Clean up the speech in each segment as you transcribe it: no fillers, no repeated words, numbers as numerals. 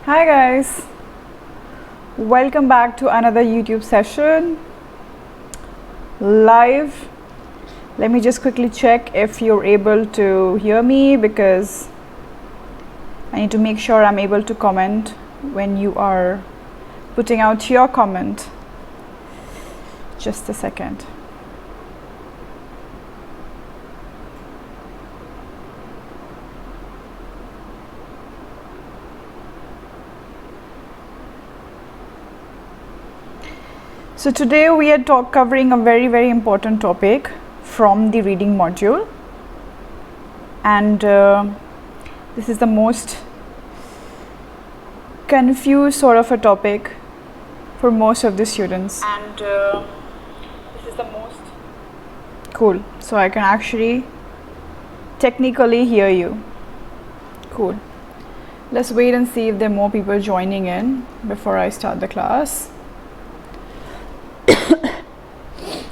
Hi guys, welcome back to another YouTube session live. Let me just quickly check if you're able to hear me, because I need to make sure I'm able to comment when you are putting out your comment. Just a second. So today we are covering a very important topic from the reading module, and this is the most confused sort of a topic for most of the students, and this is the most cool, so I can actually technically hear you. Cool. Let's wait and see if there are more people joining in before I start the class.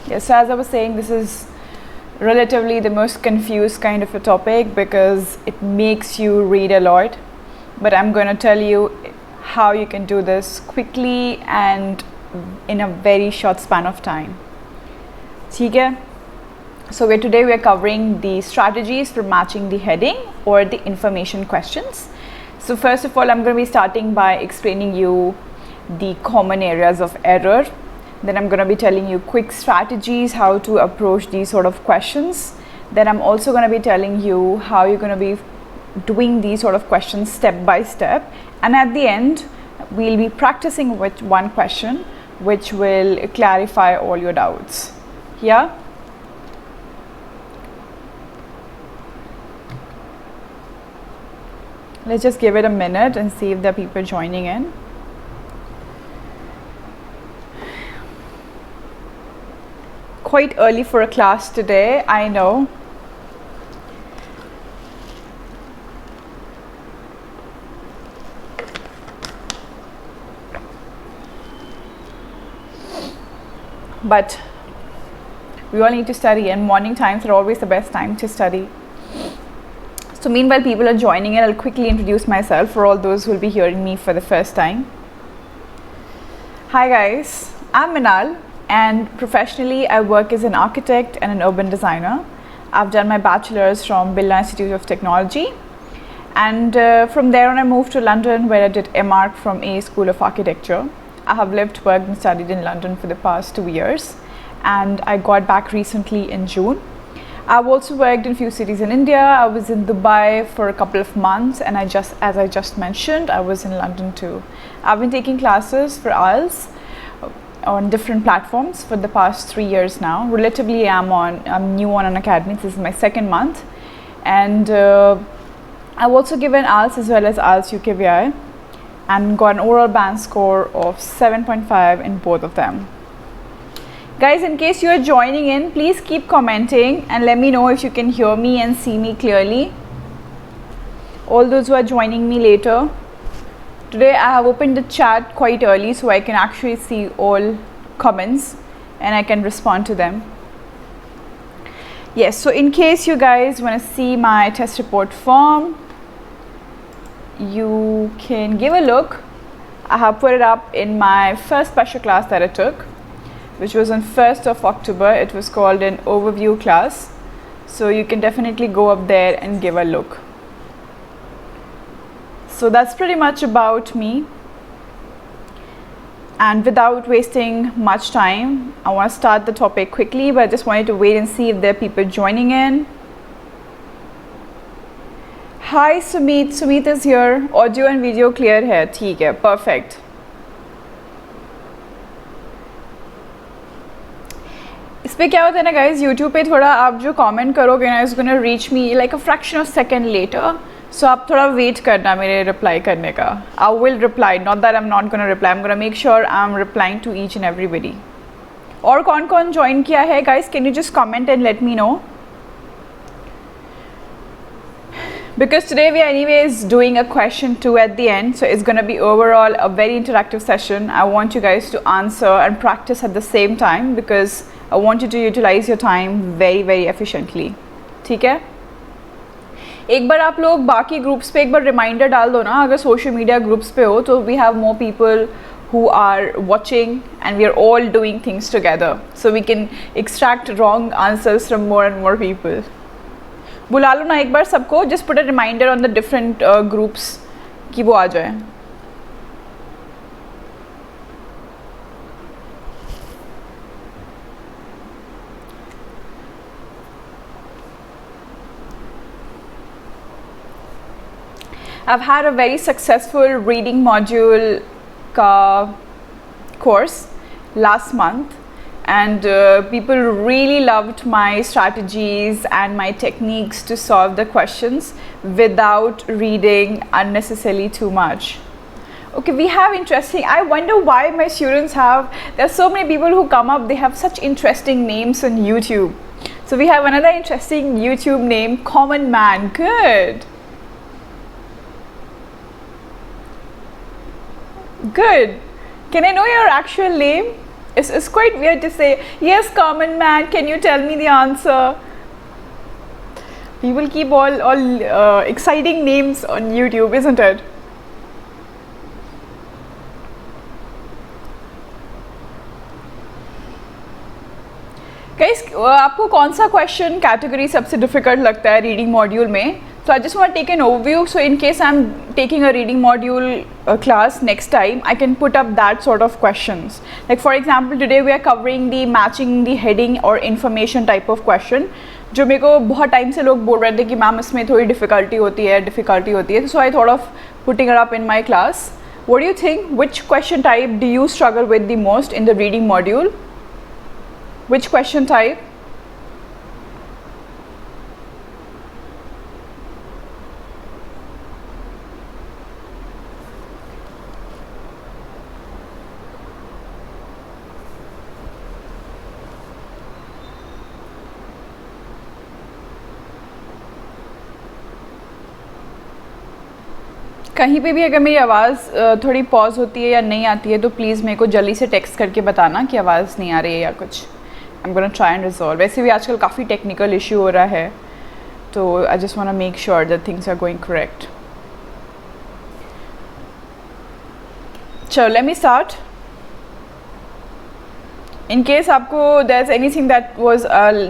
Yes, so as I was saying, this is relatively the most confused kind of a topic because it makes you read a lot, but I'm going to tell you how you can do this quickly and in a very short span of time. Okay? So today we are covering the strategies for matching the heading or the information questions. So first of all, I'm going to be starting by explaining you the common areas of error. Then I'm going to be telling you quick strategies how to approach these sort of questions. Then I'm also going to be telling you how you're going to be doing these sort of questions step by step. And at the end, we'll be practicing with one question which will clarify all your doubts. Yeah? Let's just give it a minute and see if there are people joining in. Quite early for a class today, I know. But we all need to study, and morning times are always the best time to study. So meanwhile people are joining in, I'll quickly introduce myself for all those who will be hearing me for the first time. Hi guys, I'm Meenaal. And professionally, I work as an architect and an urban designer. I've done my bachelor's from Birla Institute of Technology. And from there on, I moved to London, where I did MArch from A School of Architecture. I have lived, worked and studied in London for the past 2 years. And I got back recently in June. I've also worked in a few cities in India. I was in Dubai for a couple of months. And as I just mentioned, I was in London too. I've been taking classes for IELTS on different platforms for the past 3 years now. Relatively, I'm new on Unacademy. This is my second month, and I've also given IELTS as well as IELTS UKVI and got an overall band score of 7.5 in both of them. Guys, in case you are joining in, please keep commenting and let me know if you can hear me and see me clearly. All those who are joining me later. Today I have opened the chat quite early so I can actually see all comments and I can respond to them. Yes, so in case you guys want to see my test report form, you can give a look. I have put it up in my first special class that I took, which was on 1st of October. It was called an overview class. So you can definitely go up there and give a look. So that's pretty much about me, and without wasting much time, I want to start the topic quickly, but I just wanted to wait and see if there are people joining in. Hi Sumit, Sumit is here. Audio and video clear hai, theek hai, perfect. इस पे क्या होता है ना guys, YouTube पे थोड़ा आप जो comment करोगे ना, it's gonna reach me like a fraction of a second later. So आप थोड़ा वेट करना मेरे रिप्लाई करने का. I will reply, not that I'm not going to reply. I'm going to make sure I'm replying to each and everybody. और कौन join किया है guys? Can you just comment and let me know? Because today we are anyways doing a question 2 at the end, so it's going to be overall a very interactive session. I want you guys to answer and practice at the same time because I want you to utilize your time very efficiently. ठीक है? एक बार आप लोग बाकी groups पे एक बार reminder डाल दो ना, अगर सोशल मीडिया ग्रुप्स पे हो तो we have more people who are watching and we are all doing things together, so we can extract wrong answers from more and more people. बुला लो ना एक बार सबको, just put a reminder on the different groups कि वो आ जाए. I've had a very successful reading module course last month, and people really loved my strategies and my techniques to solve the questions without reading unnecessarily too much. Okay, we have interesting, I wonder why my students have, there are so many people who come up, they have such interesting names on YouTube. So we have another interesting YouTube name, Common Man. Good. Good. Can I know your actual name? It's quite weird to say, yes, Common Man, can you tell me the answer? People keep all exciting names on YouTube, isn't it? Guys, आपको कौन सा question category सबसे difficult लगता है reading module में? So I just want to take an overview, so in case I'm taking a reading module class next time, I can put up that sort of questions. Like for example, today we are covering the matching the heading or information type of question, जो मेरे को बहुत time से लोग बोल रहे थे कि मैम इसमें थोड़ी डिफ़िकल्टी होती है, so I thought of putting it up in my class. What do you think? Which question type do you struggle with the most in the reading module? Which question type? कहीं पे भी अगर मेरी आवाज़ थोड़ी pause होती है या नहीं आती है तो प्लीज़ मेरे को जल्दी से टेक्स्ट करके बताना कि आवाज़ नहीं आ रही है या कुछ. I am gonna try and resolve. वैसे भी आजकल काफ़ी टेक्निकल इशू हो रहा है, तो I just want to make sure that things are going correct. चलो, let me start. In case आपको there's anything that was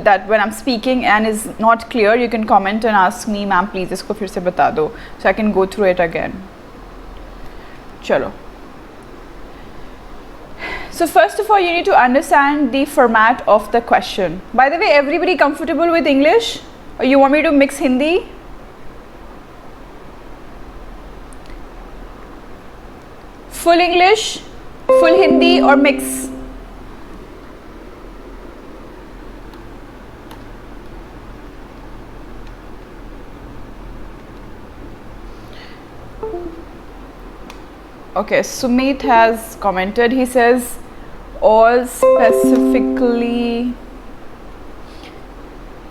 that when I'm speaking and is not clear, you can comment and ask me, ma'am please इसको फिर से बता दो, so I can go through it again. चलो. So first of all, you need to understand the format of the question. By the way, everybody comfortable with English? Or you want me to mix Hindi? Full English, full Hindi or mix? Okay, Sumit has commented. He says all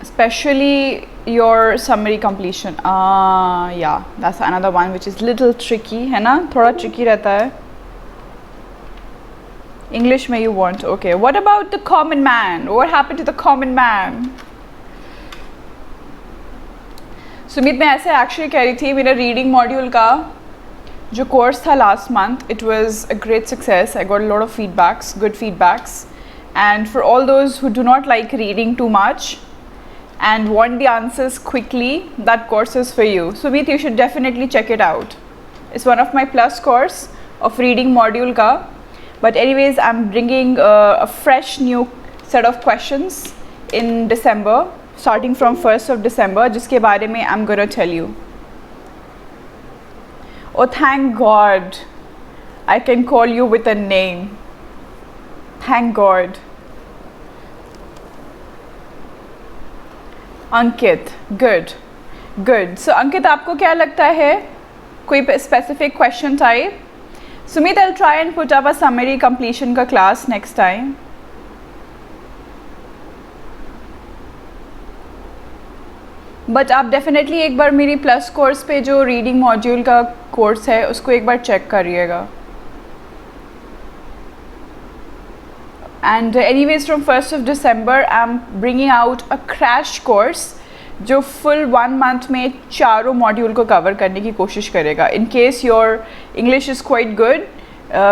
especially your summary completion. Yeah, that's another one which is little tricky, है ना? थोड़ा tricky रहता है. English में you want. Okay, what about the common man? What happened to the common man? Sumit, मैं ऐसे actually कह रही थी, मेरा रीडिंग मॉड्यूल का जो कोर्स था last month, it was a great success. I got a lot of feedbacks, good feedbacks, and for all those who do not like reading too much and want the answers quickly, that course is for you. So Meet, you should definitely check it out. It's one of my plus course of reading module ka. But anyways, I'm bringing a fresh new set of questions in December, starting from 1st of December, जिसके बारे में I'm gonna tell you. Oh, thank God, I can call you with a name. Thank God. Ankit, good good. So Ankit, आपको क्या लगता है, कोई specific question type? Sumit, I will try and put up a summary completion का class next time. But आप definitely एक बार मेरी प्लस कोर्स पे जो रीडिंग मॉड्यूल का कोर्स है उसको एक बार चेक करिएगा. And anyways, from 1st of December, I'm bringing out a crash course जो फुल 1 मंथ में चारों मॉड्यूल को कवर करने की कोशिश करेगा. In case your English is quite good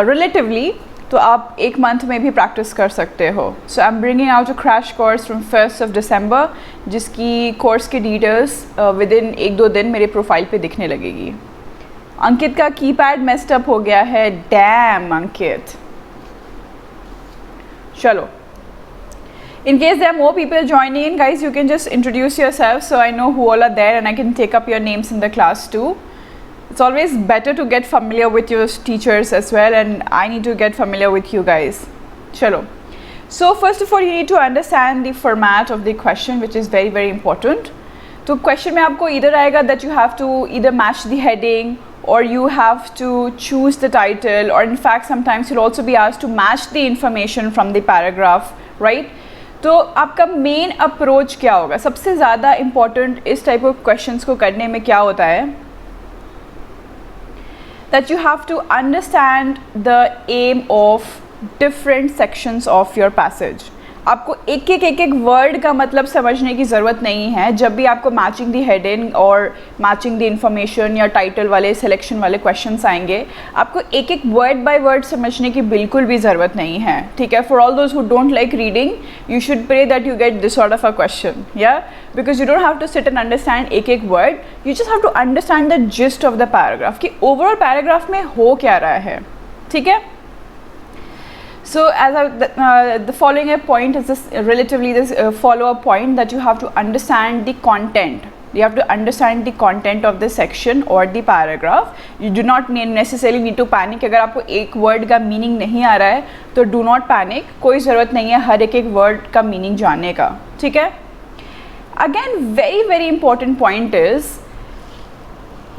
relatively, तो आप 1 मंथ में भी प्रैक्टिस कर सकते हो. So I am bringing out a crash course from 1st of December, जिसकी कोर्स की डिटेल्स विद इन 1-2 दिन मेरे प्रोफाइल पे दिखने लगेगी. अंकित का कीपैड मेस्ड अप हो गया है. डैम अंकित. चलो, in case there are more people joining in, guys, you can just introduce yourself so I know who all are there and I can take up your names in the class too. It's always better to get familiar with your teachers as well, and I need to get familiar with you guys. Chalo. So first of all, you need to understand the format of the question, which is very very important. तो question में आपको इधर आएगा that you have to either match the heading or you have to choose the title, or in fact sometimes you'll also be asked to match the information from the paragraph, right? तो आपका main approach क्या होगा? सबसे ज़्यादा important इस type of questions को करने में क्या होता है, that you have to understand the aim of different sections of your passage. आपको एक एक वर्ड का मतलब समझने की ज़रूरत नहीं है. जब भी आपको मैचिंग दी हेडिंग और मैचिंग दी इंफॉर्मेशन या टाइटल वाले सिलेक्शन वाले क्वेश्चंस आएंगे, आपको एक वर्ड बाय वर्ड समझने की बिल्कुल भी ज़रूरत नहीं है. ठीक है? For all those who don't like reading, you should pray that you get this sort of a question, या because you don't have to sit and understand एक word, you just have to understand the gist of the paragraph, कि overall paragraph में हो क्या रहा है. ठीक है? So as the following point is this relatively this follow-up point, that you have to understand the content. You have to understand the content of the section or the paragraph. You do not necessarily need to panic. अगर आपको एक word का meaning नहीं आ रहा है तो do not panic. कोई ज़रूरत नहीं है हर एक word का meaning जानने का. ठीक है? Again, very very important point is,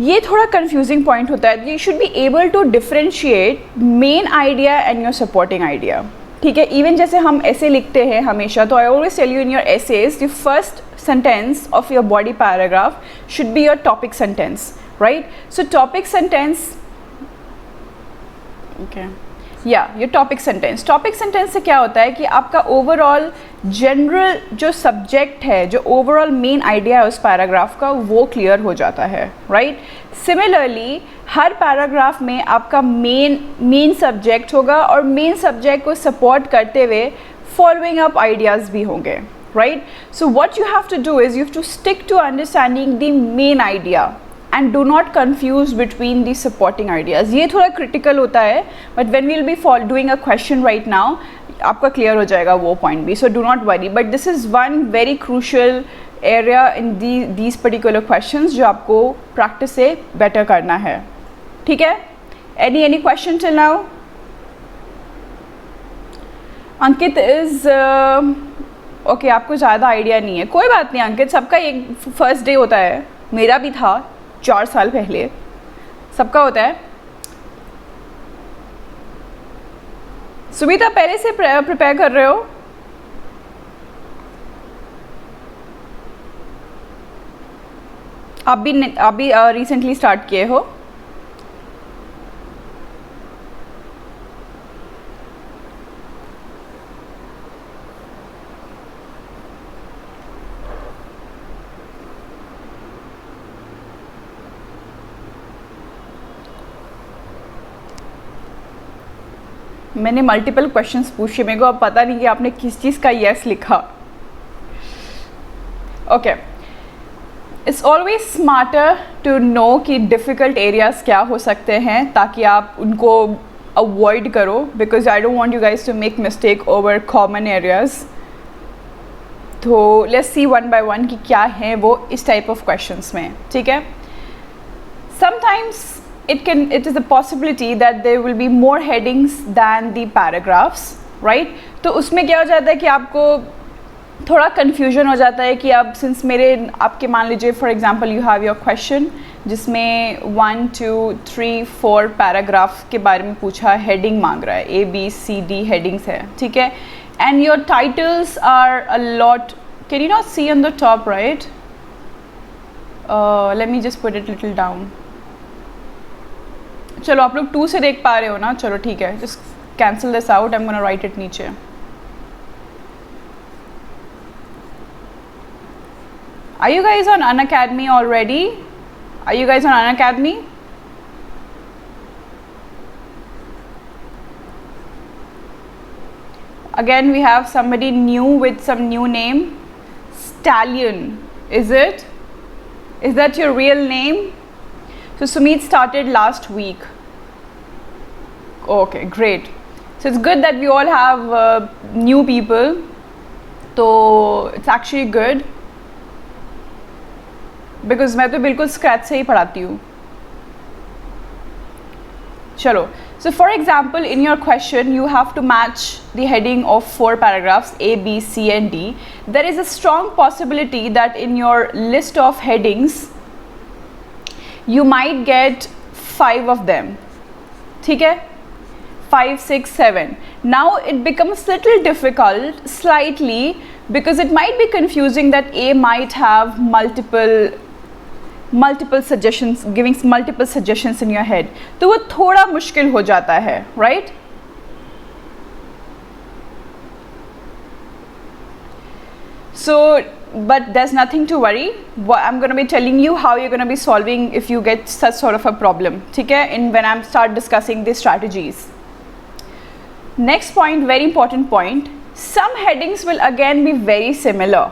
ये थोड़ा कंफ्यूजिंग पॉइंट होता है. You should be able to differentiate main idea and your supporting idea. ठीक है? इवन जैसे हम ऐसे लिखते हैं हमेशा, तो I always tell you in your essays the first sentence of your body paragraph should be your topic sentence, right? So topic sentence, okay, या योर टॉपिक सेंटेंस से क्या होता है कि आपका ओवरऑल जनरल जो सब्जेक्ट है, जो ओवरऑल मेन आइडिया है उस पैराग्राफ का, वो क्लियर हो जाता है, राइट? सिमिलरली हर पैराग्राफ में आपका मेन सब्जेक्ट होगा और मेन सब्जेक्ट को सपोर्ट करते हुए फॉलोइंग अप आइडियाज़ भी होंगे, right? So what you have to do is you have to stick to understanding the main idea and do not confuse between the supporting ideas. ये थोड़ा critical होता है, but when we will be doing a question right now, आपका clear हो जाएगा वो point भी. So do not worry. But this is one very crucial area in these particular questions जो आपको practice से better करना है. ठीक है? Any question till now? Ankit is okay, आपको ज़्यादा idea नहीं है. कोई बात नहीं अंकित, सबका एक first day होता है. मेरा भी था 4 साल पहले, सबका होता है. सुमिता पहले से प्रिपेयर कर रहे हो? आप भी रिसेंटली स्टार्ट किए हो? मैंने मल्टीपल क्वेश्चंस पूछे, मेरे को अब पता नहीं कि आपने किस चीज़ का यस लिखा. Okay, it's always smarter to know कि डिफ़िकल्ट एरियाज़ क्या हो सकते हैं ताकि आप उनको अवॉइड करो, because I don't want you guys to make mistake over common areas. तो let's see one by one कि क्या है वो इस टाइप ऑफ क्वेश्चंस में. ठीक है? Sometimes it is a possibility that there will be more headings than the paragraphs, right? तो उसमें क्या हो जाता है कि आपको थोड़ा confusion हो जाता है कि अब since आपके मान लीजिए for example you have your question जिसमें 1 2 3 4 पैराग्राफ के बारे में पूछा, हेडिंग मांग रहा है, A B C D headings है. ठीक है? and your titles are a lot. Can you not see on the top, right? Let me just put it little down. चलो आप लोग 2 से देख पा रहे हो ना? चलो ठीक है, just cancel this out. I'm gonna write it नीचे. Are you guys on Unacademy already? Are you guys on Unacademy? Again, we have somebody new with some new name. Stallion. Is it? Is that your real name? So Sumit started last week. Okay, great. So it's good that we all have new people. So it's actually good. Because मैं तो बिल्कुल scratch से ही पढ़ाती हूँ. चलो. So for example, in your question, you have to match the heading of 4 paragraphs, A, B, C and D. There is a strong possibility that in your list of headings, you might get 5 of them. ठीक है? 5, 6, 7. Now it becomes little difficult slightly because it might be confusing that A might have multiple suggestions, giving multiple suggestions in your head. तो वो थोड़ा मुश्किल हो जाता है, right? So, but there's nothing to worry. I'm going to be telling you how you're going to be solving if you get such sort of a problem. ठीक है? When I start discussing the strategies. Next point, very important point. Some headings will again be very similar.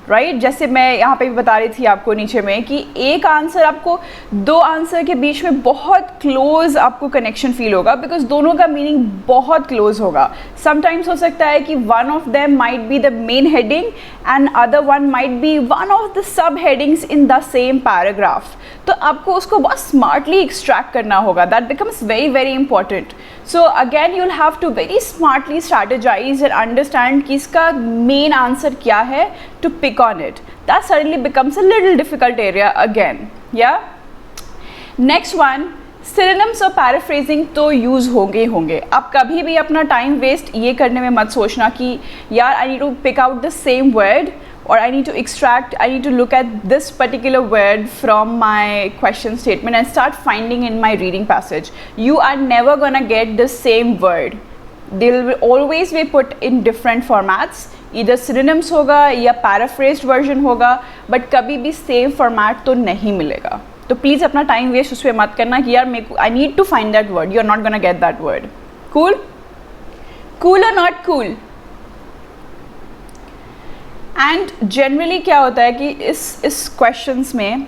Right जैसे मैं यहाँ पे भी बता रही थी आपको नीचे में कि एक आंसर आपको 2 आंसर के बीच में बहुत क्लोज आपको कनेक्शन फील होगा बिकॉज दोनों का मीनिंग बहुत क्लोज होगा. समटाइम्स हो सकता है कि one of them might be the main heading and other one might be one of the sub headings in the same paragraph. तो आपको उसको बहुत स्मार्टली एक्सट्रैक्ट करना होगा. That becomes very very important. So again you will have to very smartly strategise and understand कि इसका main answer क्या है to pick on it. That suddenly becomes a little difficult area again. Yeah. Next one, synonyms और paraphrasing तो use होंगे. आप कभी भी अपना time waste ये करने में मत सोचना कि यार I need to pick out the same word or I need to look at this particular word from my question statement and start finding in my reading passage. You are never gonna get the same word. They will always be put in different formats. Either synonyms होगा या paraphrased version होगा, but कभी भी same format तो नहीं मिलेगा. तो please अपना टाइम वेस्ट उस पर मत करना कि यार मेरे को I need to find that word. You are not gonna get that word. Cool? Cool or not cool? And generally क्या होता है कि इस questions में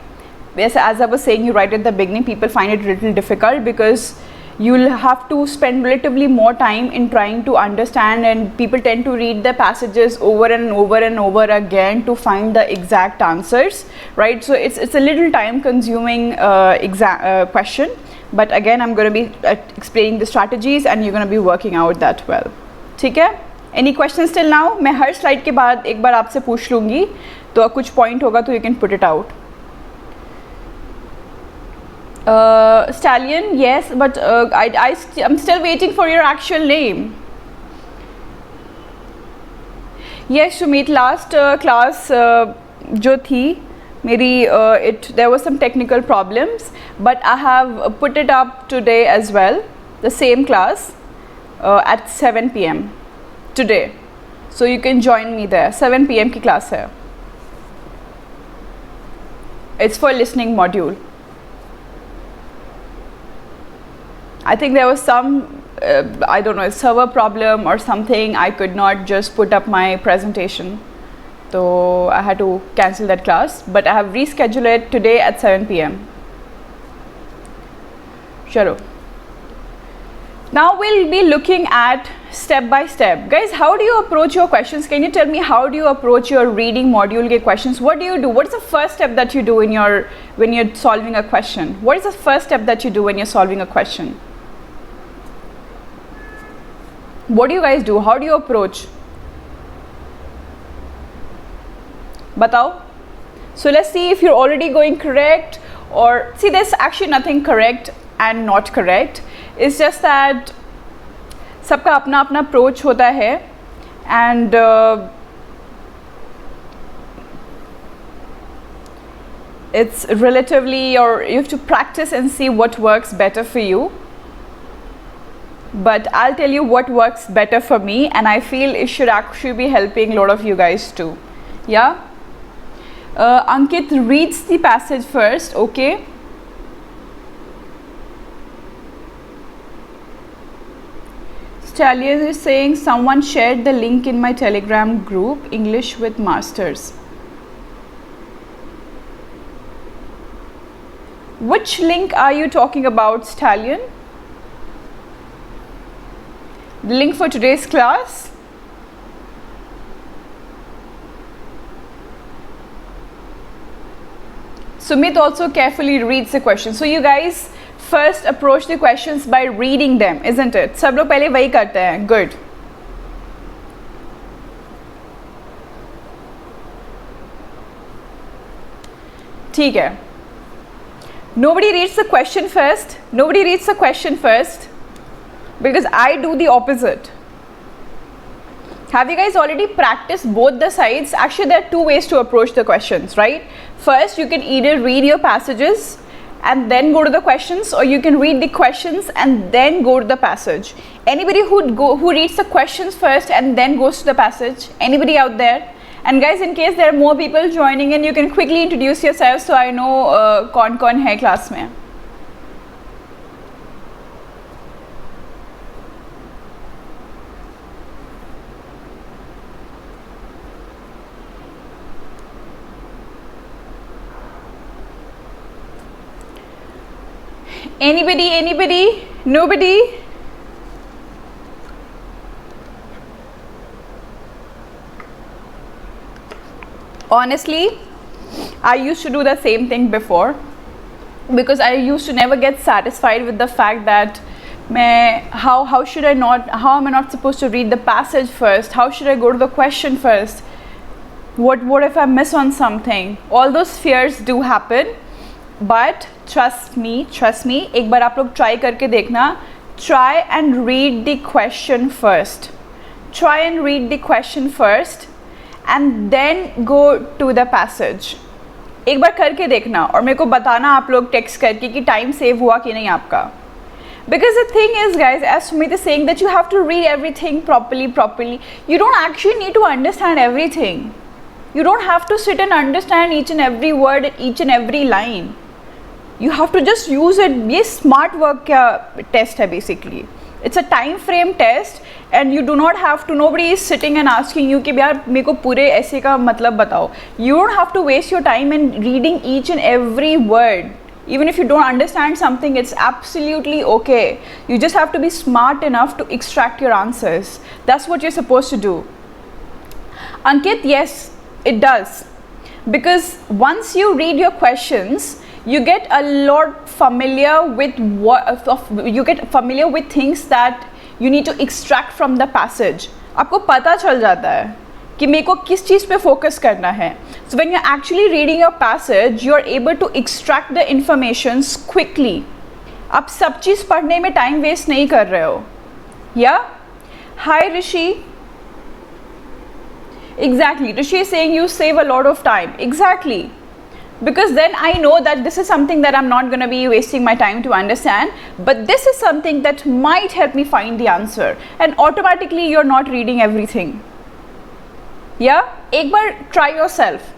वैसे as I was saying, you write at the beginning, people find it little difficult because you'll have to spend relatively more time in trying to understand, and people tend to read the passages over and over and over again to find the exact answers, right? So it's a little time consuming question, but again I'm going to be explaining the strategies and you're going to be working out that well. ठीक है? Any questions till now? मैं हर slide के बाद एक बार आपसे पूछ लूँगी, तो कुछ point होगा तो you can put it out. Stallion, yes, but I'm still waiting for your actual name. Yes, Sumit, last class जो थी मेरी there was some technical problems, but I have put it up today as well, the same class at 7 PM today, so you can join me there. 7 PM की class है. It's for listening module. I think there was some I don't know, server problem or something. I could not just put up my presentation, so I had to cancel that class, but I have rescheduled it today at 7 PM. Chalo. Now we'll be looking at step by step. Guys, how do you approach your questions? Can you tell me how do you approach your reading module ke questions? What do you do? What is the first step that you do when you're solving a question? What is the first step that you do when you're solving a question? What do you guys do? How do you approach? Batao. So let's see if you're already going correct, or see, there's actually nothing correct and not correct. It's just that सबका अपना अपना approach होता है, and it's relatively, or you have to practice and see what works better for you. But I'll tell you what works better for me, and I feel it should actually be helping a lot of you guys too. Yeah. Ankit reads the passage first, okay. Stallion is saying someone shared the link in my Telegram group, English with Masters. Which link are you talking about, Stallion? The link for today's class? Sumit also carefully reads the question. So you guys first approach the questions by reading them, isn't it? सब लोग पहले वही करते हैं. Good. ठीक है. Nobody reads the question first. Nobody reads the question first because I do the opposite. Have you guys already practiced both the sides? Actually, there are two ways to approach the questions, right? First, you can either read your passages and then go to the questions, or you can read the questions and then go to the passage. Anybody who reads the questions first and then goes to the passage? Anybody out there? And guys, in case there are more people joining in, you can quickly introduce yourself so I know कौन है class में. Anybody? Nobody? Honestly, I used to do the same thing before because I used to never get satisfied with the fact that how am I not supposed to read the passage first? How should I go to the question first? What if I miss on something? All those fears do happen, but trust me, एक बार आप लोग try करके देखना. Try and read the question first. Try and read the question first and then go to the passage. एक बार करके देखना और मेरे को बताना आप लोग टेक्स्ट करके कि टाइम सेव हुआ कि नहीं आपका. Because the thing is, guys, as Sumit is saying, that you have to read everything properly. You don't actually need to understand everything. You don't have to sit and understand each and every word, each and every line. You have to just use it. ये smart work का test है basically. It's a time frame test and you do not have to, nobody is sitting and asking you कि यार मेरे को पूरे ऐसे का मतलब बताओ. You don't have to waste your time in reading each and every word. Even if you don't understand something, it's absolutely okay. You just have to be smart enough to extract your answers. That's what you're supposed to do. Ankit, yes, it does. Because once you read your questions, you get a lot familiar with things that you need to extract from the passage. आपको पता चल जाता है कि मेरे को किस चीज़ पे focus करना है. So when you're actually reading your passage, you're able to extract the informations quickly. आप सब चीज़ पढ़ने में time waste नहीं कर रहे हो. Yeah? Hi Rishi. Exactly. Rishi is saying you save a lot of time. Exactly. Because then I know that this is something that I'm not going to be wasting my time to understand, but this is something that might help me find the answer, and automatically you're not reading everything. Yeah, एक बार try yourself.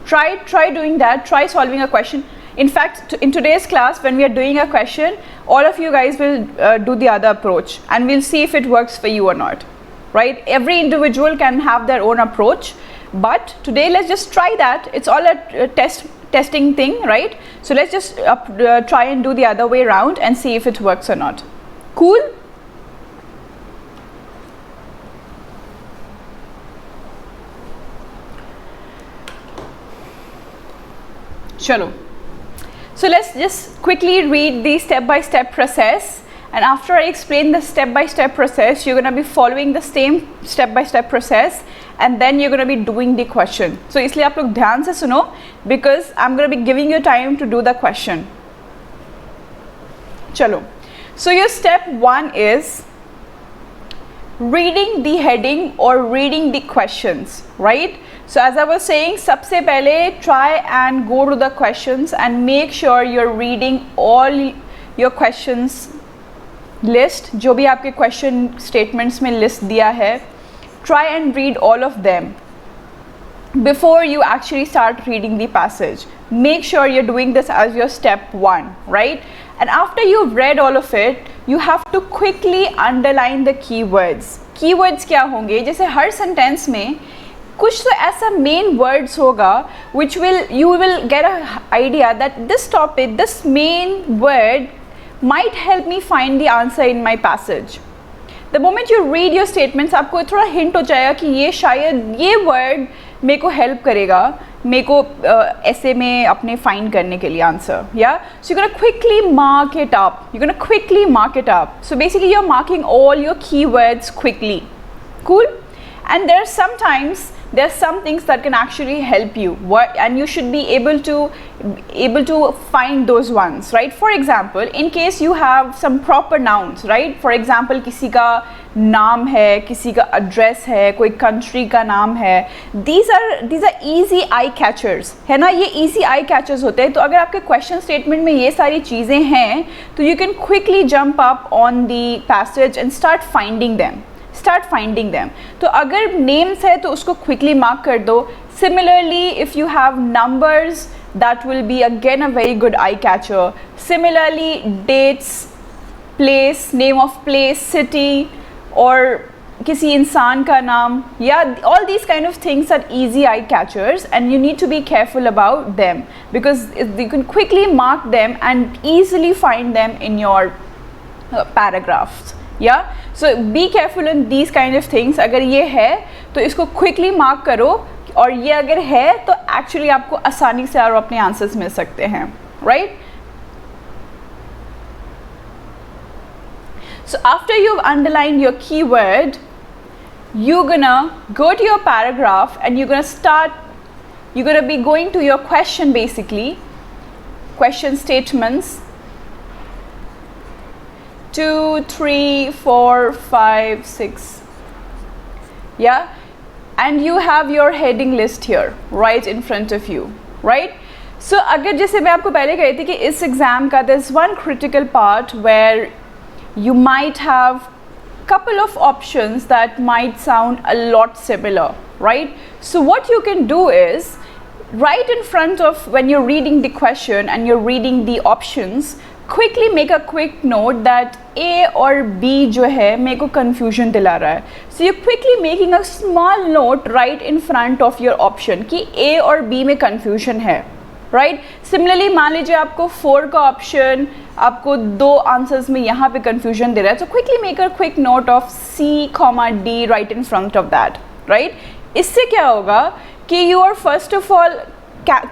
Try doing that. Try solving a question. In fact, in today's class, when we are doing a question, all of you guys will do the other approach, and we'll see if it works for you or not. Right? Every individual can have their own approach. But today let's just try that. It's all a testing thing, right? So let's just try and do the other way around and see if it works or not. Cool? Chalo. So let's just quickly read the step-by-step process, and after I explain the step-by-step process, you're going to be following the same step-by-step process, and then you're going to be doing the question. So इसलिए आप लोग ध्यान से सुनो, because I'm going to be giving you time to do the question. चलो. So your step 1 is reading the heading or reading the questions, right? So as I was saying, सबसे पहले try and go to the questions and make sure you're reading all your questions list. जो भी आपके question statements में list दिया है, try and read all of them. before you actually start reading the passage. Make sure you're doing this as your step 1, right? And after you've read all of it, you have to quickly underline the keywords. Keywords क्या होंगे? जैसे हर sentence में कुछ तो ऐसा main words होगा which you will get a idea that this topic, this main word might help me find the answer in my passage. The moment you read your statements, आपको थोड़ा hint हो जाएगा कि ये शायद ये word मेरे को हेल्प करेगा मेरे को ऐसे में अपने फाइंड करने के लिए आंसर, या so you gonna quickly mark it up, you gonna quickly mark it up. So basically you are marking all your keywords quickly. Cool? And there are sometimes there are some things that can actually help you, and you should be able to find those ones, right? For example, in case you have some proper nouns, right? For example, किसी का नाम है, किसी का address है, कोई country का नाम है, these are easy eye catchers, है ना? ये easy eye catchers होते हैं. तो अगर आपके question statement में ये सारी चीज़ें हैं तो you can quickly jump up on the passage and start finding them. तो अगर names है तो उसको quickly mark कर दो. Similarly, if you have numbers, that will be again a very good eye catcher. Similarly, dates, place, name of place, city, or किसी इंसान का नाम, yeah, all these kind of things are easy eye catchers and you need to be careful about them because you can quickly mark them and easily find them in your paragraphs. Yeah, so be careful in these kind of things. अगर ये है तो इसको quickly mark करो, और ये अगर है तो actually आपको आसानी से और अपने answers मिल सकते हैं, right? So after you've underlined your keyword, you're gonna go to your paragraph and you're gonna be going to your question, basically question statements 2, 3, 4, 5, 6, yeah, and you have your heading list here right in front of you, right? So अगर जैसे मैं आपको पहले कही थी कि इस exam का there's one critical part where you might have couple of options that might sound a lot similar, right? So what you can do is right in front of when you're reading the question and you're reading the options, quickly make a quick note that A और B जो है मेरे को confusion दिला रहा है. So you're quickly making a small note right in front of your option कि A और B में confusion है, right? Similarly मान लीजिए आपको 4 का option आपको 2 answers में यहाँ पे confusion दे रहा है, so quickly make a quick note of C, D right in front of that, right? इससे क्या होगा कि you are first of all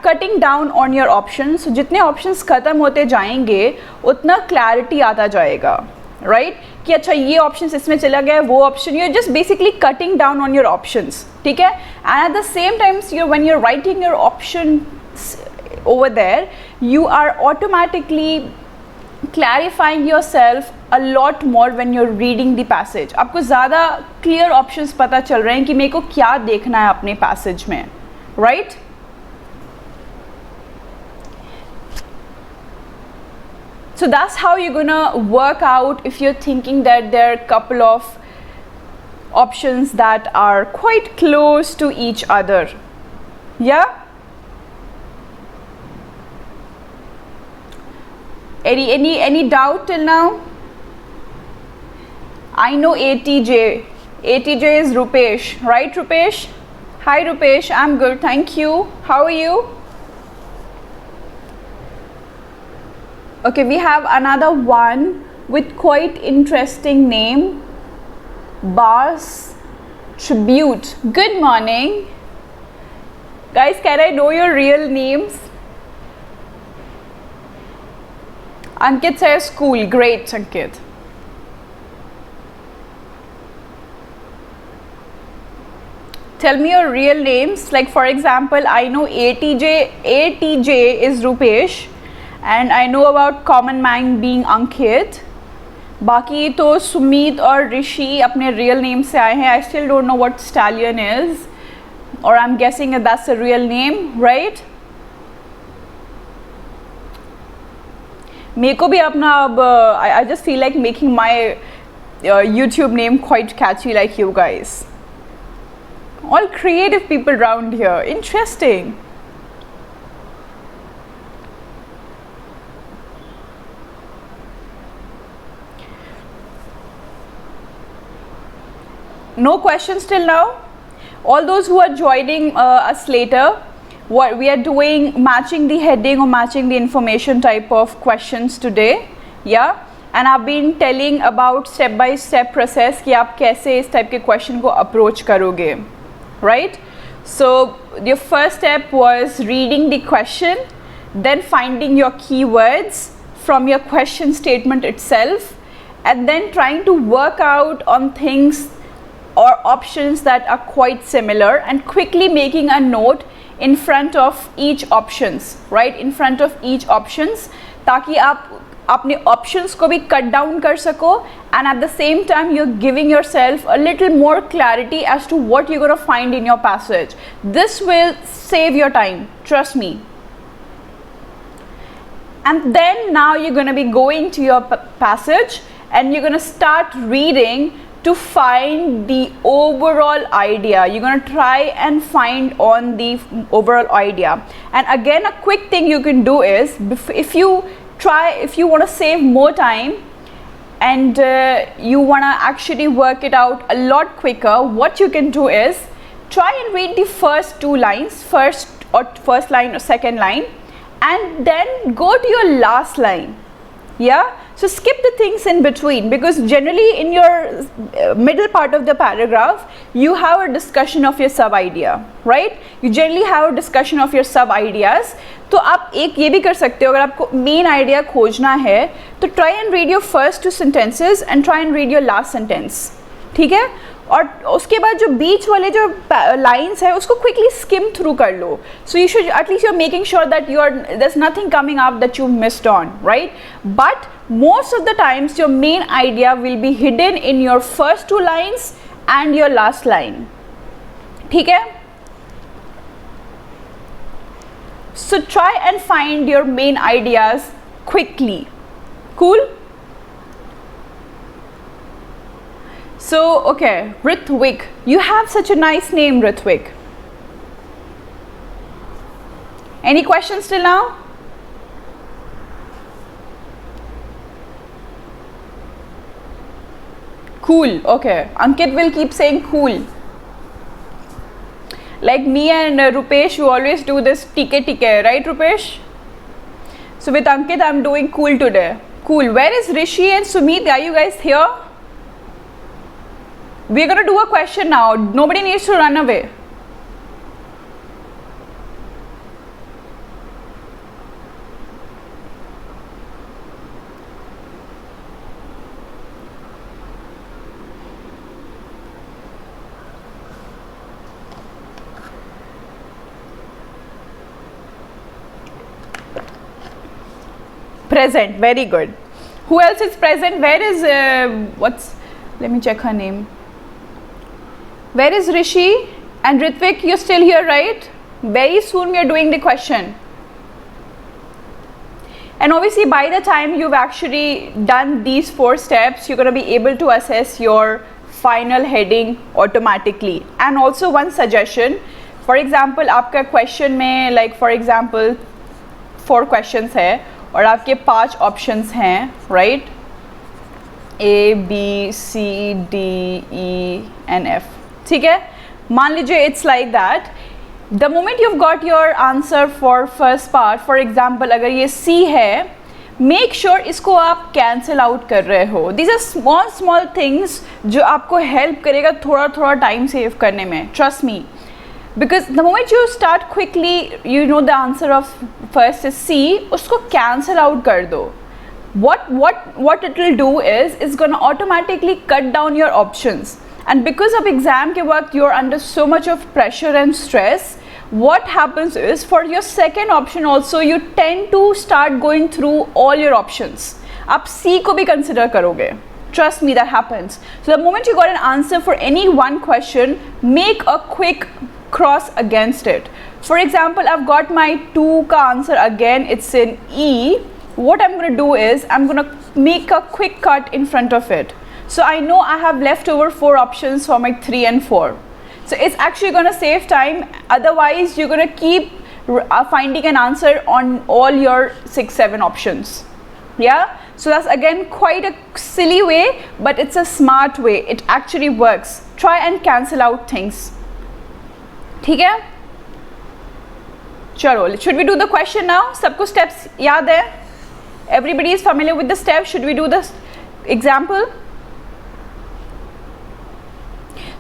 cutting down on your options. So जितने options ख़त्म होते जाएंगे उतना clarity आता जाएगा, right? कि अच्छा ये options इसमें चला गया, वो option, you're just basically cutting down on your options, ठीक है? And at the same time when you're writing your options over there, you are automatically clarifying yourself a lot more when you're reading the passage. आपको ज़्यादा clear options पता चल रहे हैं कि मेरे को क्या देखना है अपने passage में, right? So that's how you're gonna work out if you're thinking that there are a couple of options that are quite close to each other. Yeah? Any doubt till now? I know ATJ. ATJ is Rupesh, right Rupesh? Hi Rupesh, I'm good, thank you. How are you? Okay, we have another one with quite interesting name, Bars Tribute. Good morning. Guys, can I know your real names? Ankit says school. Great, Ankit. Tell me your real names. Like for example, I know ATJ is Rupesh. And I know about common man being Ankit. बाकी तो सुमीत और ऋषि अपने real name से आए हैं. I still don't know what stallion is, or I'm guessing that that's a real name, right? मेरे को भी अपना अब I just feel like making my YouTube name quite catchy like you guys. All creative people around here. Interesting. No questions till now? All those who are joining us later, what we are doing, matching the heading or matching the information type of questions today. Yeah, and I've been telling about step by step process कि आप कैसे इस type के question को approach करोगे, right? So your first step was reading the question, then finding your keywords from your question statement itself, and then trying to work out on things or options that are quite similar and quickly making a note in front of each options, right? In front of each options, ताकि आप अपने options को भी cut down कर सको, and at the same time you're giving yourself a little more clarity as to what you're going to find in your passage. This will save your time, trust me. And then now you're going to be going to your passage and you're going to start reading to find the overall idea. You're going to try and find on the overall idea. And again, a quick thing you can do is, if you want to save more time and you want to actually work it out a lot quicker, what you can do is try and read the first two lines, first line or second line, and then go to your last line. Yeah, so skip the things in between, because generally in your middle part of the paragraph you have a discussion of your sub idea, right? You generally have a discussion of your sub ideas. तो आप एक ये भी कर सकते हो, अगर आपको मेन आइडिया खोजना है तो try and read your first two sentences and try and read your last sentence, ठीक है? और उसके बाद जो बीच वाले जो लाइंस है उसको क्विकली स्किम थ्रू कर लो. So you should at least you are making sure that you are there is nothing coming up that you missed on, right? But most of the times your main idea will be hidden in your first two lines and your last line, ठीक है? So try and find your main ideas quickly. Cool? So okay, Ritvik, you have such a nice name, Ritvik. Any questions till now? Cool. Okay, Ankit will keep saying cool. Like me and Rupesh, you always do this tike, right, Rupesh? So with Ankit, I'm doing cool today. Cool. Where is Rishi and Sumit? Are you guys here? We're going to do a question now. Nobody needs to run away. Present, very good. Who else is present? Where is let me check her name. Where is Rishi and Ritvik? You're still here, right? Very soon we are doing the question. And obviously by the time you've actually done these 4 steps, you're going to be able to assess your final heading automatically. And also one suggestion, for example, आपका question में, like for example 4 questions है और आपके 5 options हैं, right? A, B, C, D, E and F, ठीक है? मान लीजिए it's like that. The moment you have got your answer for first part, for example अगर ये C है, मेक श्योर इसको आप कैंसिल आउट कर रहे हो. This are small small things जो आपको हेल्प करेगा थोड़ा टाइम सेव करने में, trust me. Because the moment you start quickly, you know the answer of first is C, उसको cancel out कर दो. What it will do is it's going to automatically cut down your options. And because of exam के वक्त you're under so much of pressure and stress, what happens is for your second option also you tend to start going through all your options. आप C को भी consider करोगे. Trust me, that happens. So the moment you got an answer for any one question, make a quick cross against it. For example, I've got my 2 ka answer again, it's in E. What I'm going to do is I'm going to make a quick cut in front of it. So I know I have left over 4 options for my 3 and 4. So it's actually going to save time. Otherwise you're going to keep finding an answer on all your 6-7 options. Yeah, so that's again quite a silly way, but it's a smart way. It actually works. Try and cancel out things. ठीक है? चलो, should we do the question now? सबको steps याद है? Everybody is familiar with the steps. Should we do the example?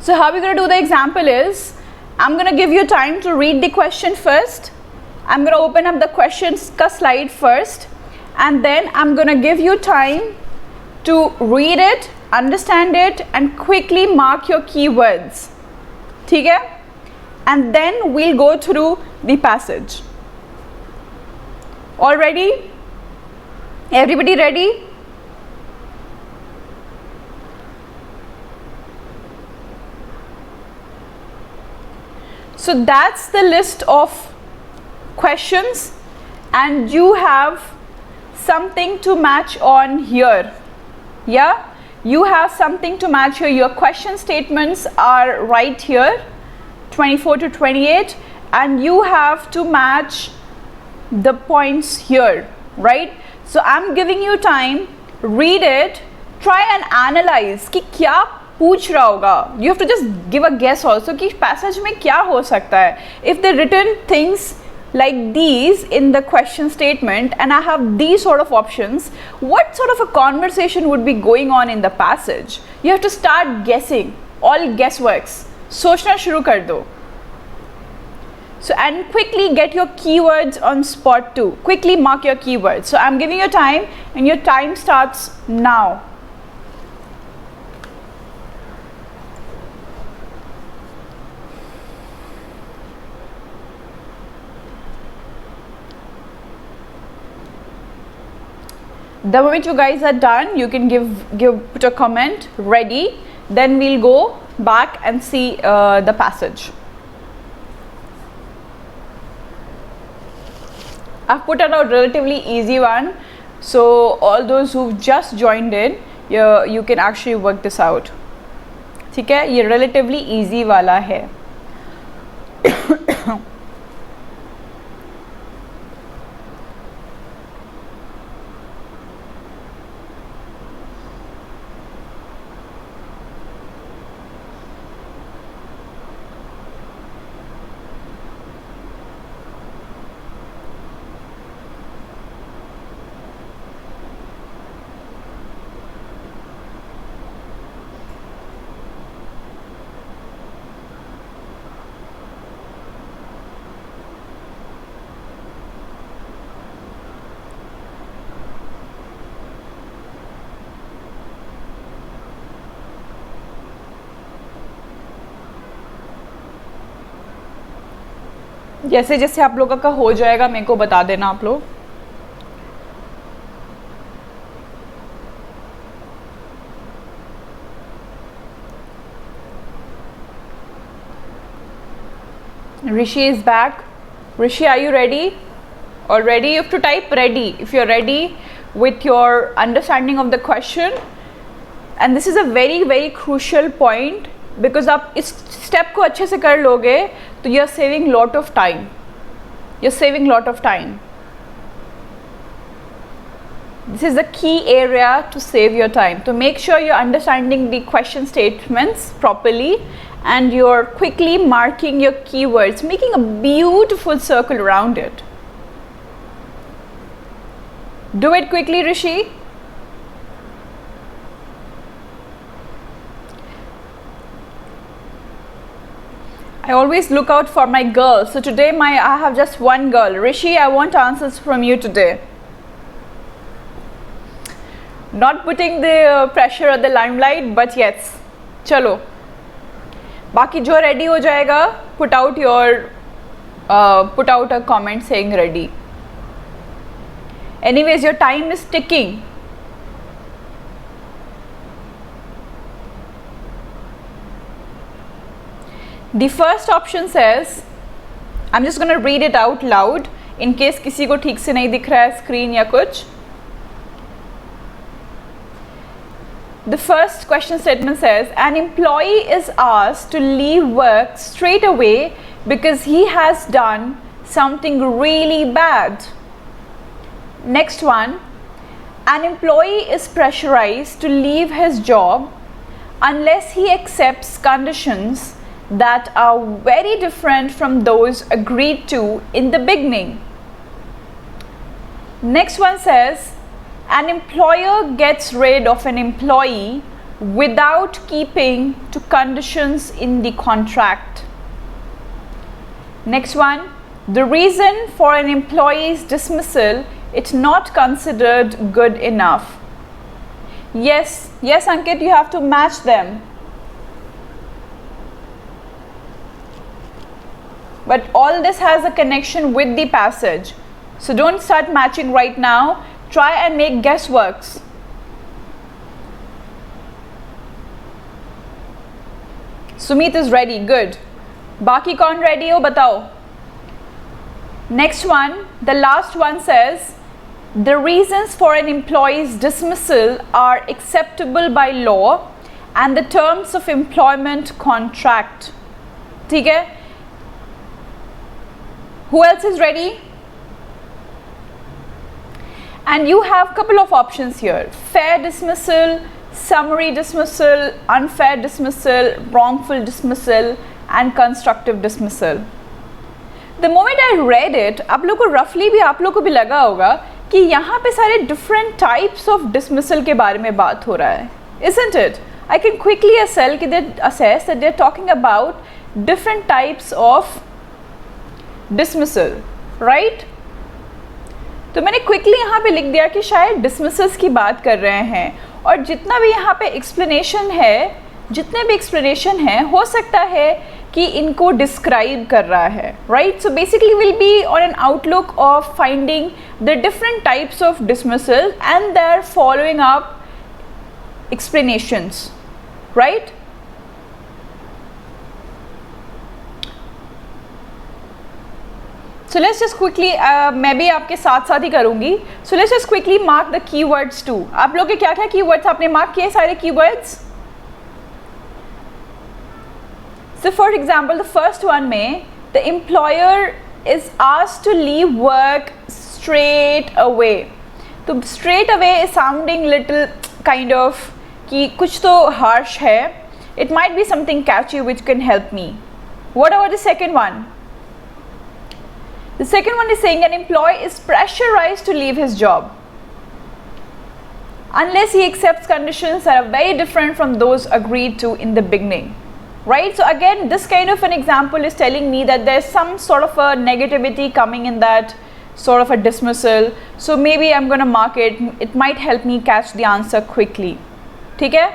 So how we're going to do the example is, I'm going to give you time to read the question first. I'm going to open up the questions ka slide first, and then I'm going to give you time to read it, understand it, and quickly mark your keywords. ठीक है? And then we'll go through the passage. All ready? Everybody ready? So that's the list of questions, and you have something to match on here. Yeah, you have something to match here. Your question statements are right here, 24 to 28, and you have to match the points here, right? So I'm giving you time, read it, try and analyze कि क्या पूछ रहा होगा. You have to just give a guess also कि passage में क्या हो सकता है. If they written things like these in the question statement and I have these sort of options, what sort of a conversation would be going on in the passage? You have to start guessing, all guessworks. सोचना शुरू कर दो. So, and quickly get your keywords on spot too. Quickly mark your keywords. So I'm giving you time, and your time starts now. The moment you guys are done, you can put a comment ready. Then we'll go back and see the passage. I've put out a relatively easy one, so all those who've just joined in, you can actually work this out. ठीक है? ये relatively easy वाला है. जैसे जैसे आप लोगों का हो जाएगा मेरे को बता देना आप लोग. Rishi is back. Rishi, are you ready? Or ready? You have to type ready if you're ready with your understanding of the question. And this is a very very crucial point, because आप इस step को अच्छे से कर लोगे तो you're saving lot of time. You're saving lot of time. This is the key area to save your time. So make sure you're understanding the question statements properly and you're quickly marking your keywords, making a beautiful circle around it. Do it quickly, Rishi. I always look out for my girls. So today I have just one girl. Rishi, I want answers from you today. Not putting the pressure or the limelight, but yes. चलो. बाकी जो ready हो जाएगा, put out a comment saying ready. Anyways, your time is ticking. The first option says, I'm just going to read it out loud in case किसी को ठीक से नहीं दिख रहा है screen या कुछ. The first question statement says, an employee is asked to leave work straight away because he has done something really bad. Next one, an employee is pressurized to leave his job unless he accepts conditions that are very different from those agreed to in the beginning. Next one says, an employer gets rid of an employee without keeping to conditions in the contract. Next one, the reason for an employee's dismissal, it's not considered good enough. Yes, Ankit, you have to match them. But all this has a connection with the passage. So don't start matching right now. Try and make guessworks. Sumit is ready, good. Baki kaun ready ho, batao. Next one, the last one says, the reasons for an employee's dismissal are acceptable by law and the terms of employment contract. ठीक है? Who else is ready? And you have couple of options here: fair dismissal, summary dismissal, unfair dismissal, wrongful dismissal, and constructive dismissal. The moment I read it, आप लोग को roughly भी आप लोग को भी लगा होगा कि यहाँ पे सारे different types of dismissal के बारे में बात हो रहा है, isn't it? I can quickly assess that they're talking about different types of dismissal, right? तो मैंने क्विकली यहाँ पे लिख दिया कि शायद डिसमिसल्स की बात कर रहे हैं, और जितना भी यहाँ पे एक्सप्लेनेशन है, जितने भी एक्सप्लेनेशन है, हो सकता है कि इनको डिस्क्राइब कर रहा है, right? So basically will be on an outlook of finding the different types of dismissal and their following up explanations, right? So let's just quickly, मैं भी आपके साथ साथ ही करूँगी. So let's just quickly mark the keywords too. आप लोग के क्या क्या keywords आपने mark किए सारे keywords? So for example, the first one में the employer is asked to leave work straight away. तो straight away is sounding little kind of कि कुछ तो harsh है. It might be something catchy which can help me. What about the second one? The second one is saying an employee is pressurized to leave his job unless he accepts conditions that are very different from those agreed to in the beginning, right? So again, this kind of an example is telling me that there's some sort of a negativity coming in that sort of a dismissal. So maybe I'm going to mark it. It might help me catch the answer quickly. Okay?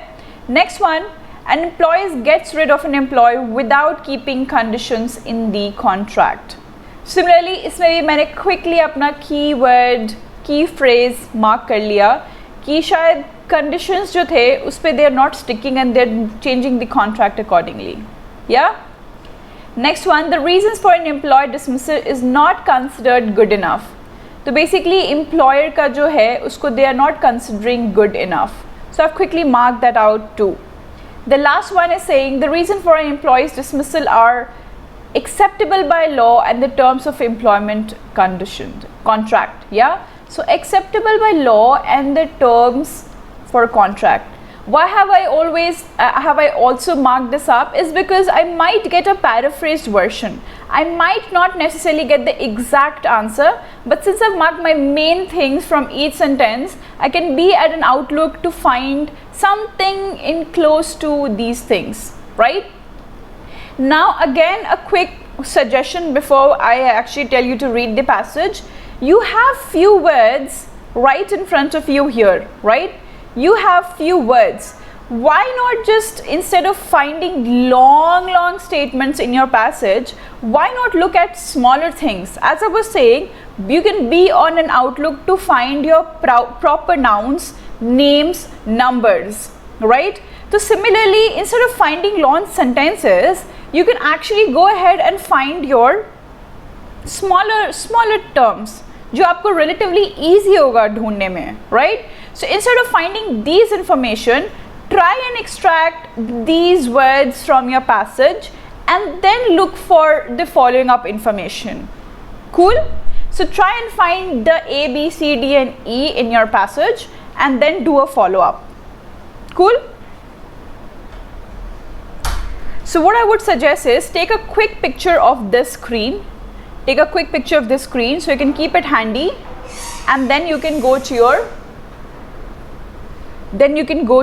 Next one, an employee gets rid of an employee without keeping conditions in the contract. Similarly, इसमें भी मैंने quickly अपना keyword, key phrase mark कर लिया कि शायद conditions जो थे उस पे they are not sticking and they are changing the contract accordingly. Yeah? Next one, the reasons for an employee dismissal is not considered good enough. तो basically employer का जो है उसको they are not considering good enough. So I've quickly marked that out too. The last one is saying the reason for an employee's dismissal are acceptable by law and the terms of employment contract. Yeah, so acceptable by law and the terms for contract. Why have I also marked this up is because I might get a paraphrased version. I might not necessarily get the exact answer, but since I've marked my main things from each sentence, I can be at an outlook to find something in close to these things, right? Now again, a quick suggestion before I actually tell you to read the passage. You have few words right in front of you here, right? You have few words. Why not just, instead of finding long statements in your passage, why not look at smaller things? As I was saying, you can be on an outlook to find your proper nouns, names, numbers, right? So similarly, instead of finding long sentences, you can actually go ahead and find your smaller terms जो आपको relatively easy होगा ढूंढने में, right? So instead of finding these information, try and extract these words from your passage and then look for the following up information. Cool? So try and find the A, B, C, D and E in your passage and then do a follow-up. Cool? So what I would suggest is take a quick picture of this screen. Take a quick picture of this screen so you can keep it handy, and then you can go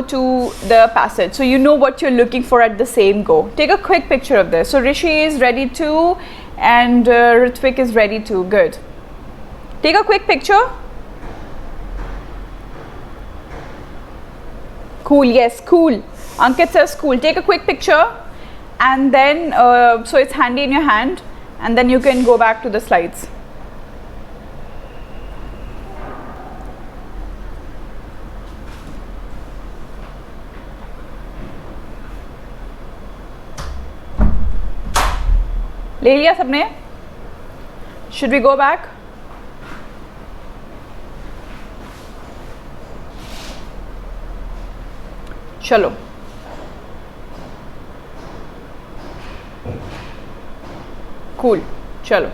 to the passage, so you know what you're looking for at the same go. Take a quick picture of this. So Rishi is ready too, and Ritvik is ready too. Good. Take a quick picture. Cool. Yes, cool. Ankit says cool. Take a quick picture, and then so it's handy in your hand, and then you can go back to the slides. ले लिया सबने? Should we go back? चलो. Cool. Chalo.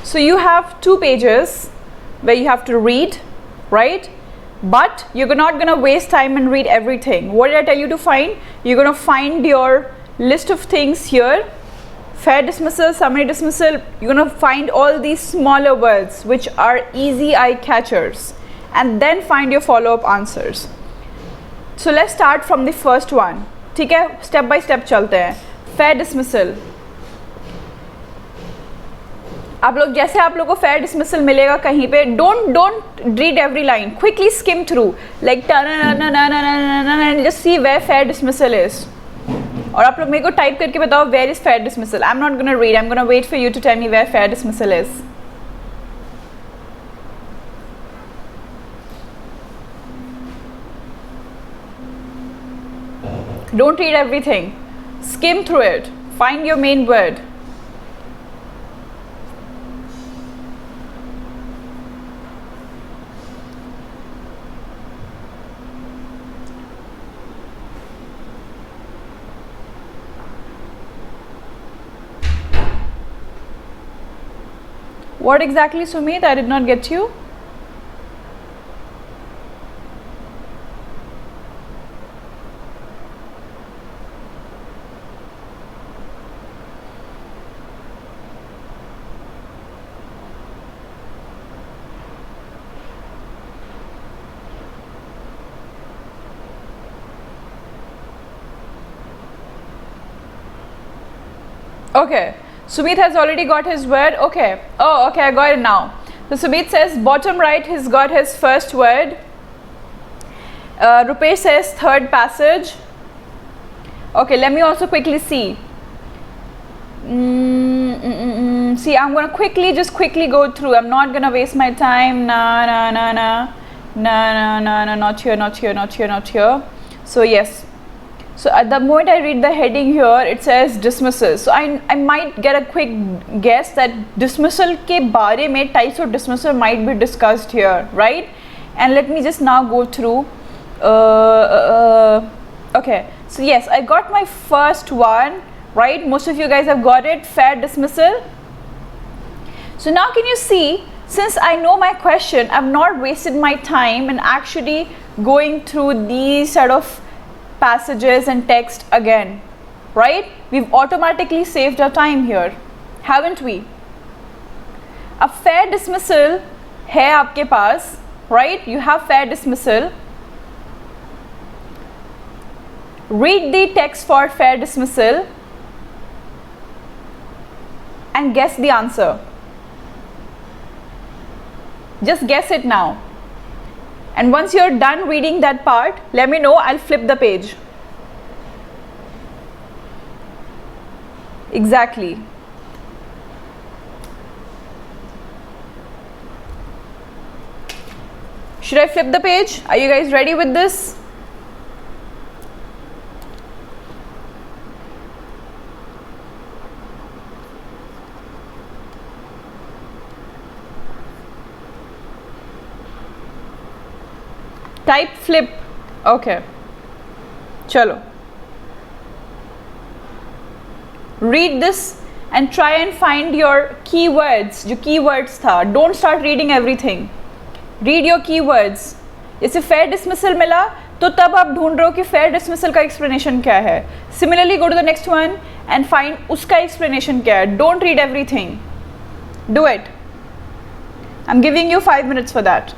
So you have 2 pages where you have to read, right? But you're not going to waste time and read everything. What did I tell you to find? You're going to find your list of things here. Fair dismissal, summary dismissal. You're going to find all these smaller words which are easy eye catchers, and then find your follow-up answers. So let's start from the first one. ठीक है? Step by step चलते हैं. Fair dismissal. आप लोग जैसे आप लोग को fair dismissal मिलेगा कहीं पे, don't read every line. Quickly skim through, like and just see where fair dismissal is. और आप लोग मेरे को टाइप करके बताओ where is fair dismissal. I'm not gonna read. I'm gonna wait for you to tell me where fair dismissal is. Don't read everything. Skim through it. Find your main word. What exactly, Sumit? I did not get you. Okay, Sumit has already got his word. Okay. Oh, okay, I got it now. So Sumit says bottom right, he's got his first word. Rupesh says third passage. Okay, let me also quickly see. See, I'm gonna just quickly go through. I'm not gonna waste my time. No, not here. So yes. So at the moment I read the heading here, it says dismissal. So I might get a quick guess that dismissal के बारे में types of dismissal might be discussed here, right? And let me just now go through. Okay, so yes, I got my first one, right? Most of you guys have got it, fair dismissal. So now can you see, since I know my question, I've not wasted my time in actually going through these sort of passages and text again, right? We've automatically saved our time here, haven't we? A fair dismissal है आपके पास, right? You have fair dismissal. Read the text for fair dismissal and guess the answer. Just guess it now. And once you're done reading that part, let me know, I'll flip the page. Exactly. Should I flip the page? Are you guys ready with this? Type flip. Okay. Chalo. Read this and try and find your keywords. जो keywords था. Don't start reading everything. Read your keywords. जैसे fair dismissal मिला तो तब आप ढूंढ रहे हो कि fair dismissal का explanation क्या है. Similarly, go to the next one and find उसका explanation क्या है. Don't read everything. Do it. I'm giving you 5 minutes for that.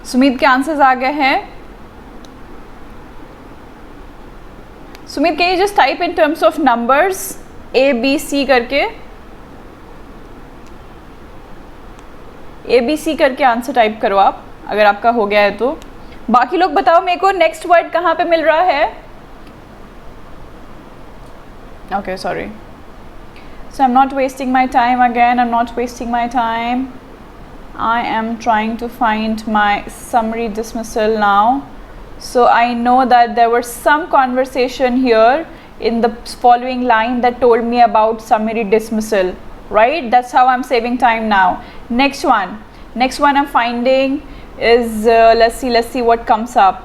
Sumit के आंसर्स आ गए हैं. Sumit can you just type in terms of numbers ABC करके, ABC करके answer type करो आप, अगर आपका हो गया है तो. बाकी लोग बताओ मेरे को नेक्स्ट वर्ड कहाँ पे मिल रहा है. Okay sorry. So I'm not wasting my time again. I'm not wasting my time. I am trying to find my summary dismissal now. So I know that there was some conversation here in the following line that told me about summary dismissal, right? That's how I'm saving time now. Next one I'm finding is let's see what comes up.